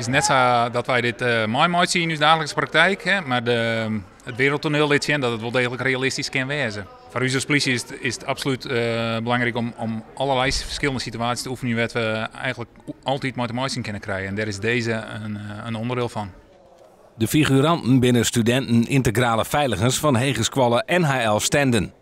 is net zo dat wij dit mooi zien in onze dagelijkse praktijk, hè, maar het wereldtoneel laat zien dat het wel degelijk realistisch kan wezen. Voor ons als politie is het absoluut belangrijk om allerlei verschillende situaties te oefenen waar we eigenlijk altijd motivatie kunnen krijgen. En daar is deze een onderdeel van. De figuranten binnen studenten integrale veiligers van Hegersqualle NHL Stenden.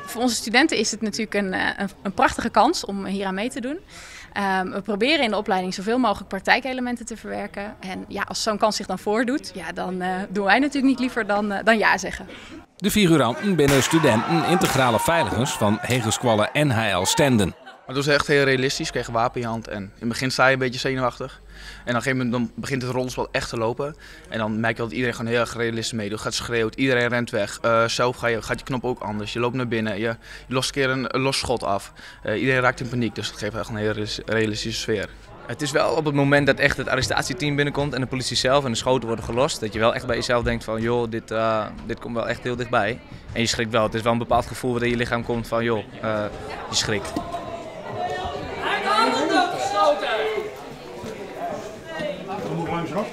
Voor onze studenten is het natuurlijk een prachtige kans om hier aan mee te doen. We proberen in de opleiding zoveel mogelijk praktijkelementen te verwerken. En ja, als zo'n kans zich dan voordoet, ja, dan doen wij natuurlijk niet liever dan ja zeggen. De figuranten binnen studenten integrale veiligers van Hegersqualle NHL Stenden. Maar dat is echt heel realistisch. Je kreeg een wapen in je hand en in het begin sta je een beetje zenuwachtig. En op een gegeven moment dan begint het rollenspel echt te lopen. En dan merk je dat iedereen gewoon heel erg realistisch meedoet. Gaat schreeuwt, iedereen rent weg. Zelf gaat je knop ook anders. Je loopt naar binnen, je lost een keer een los schot af. Iedereen raakt in paniek, dus dat geeft echt een hele realistische sfeer. Het is wel op het moment dat echt het arrestatieteam binnenkomt en de politie zelf en de schoten worden gelost, dat je wel echt bij jezelf denkt van joh, dit komt wel echt heel dichtbij. En je schrikt wel. Het is wel een bepaald gevoel wat in je lichaam komt van joh, je schrikt. Hoe lang is erop?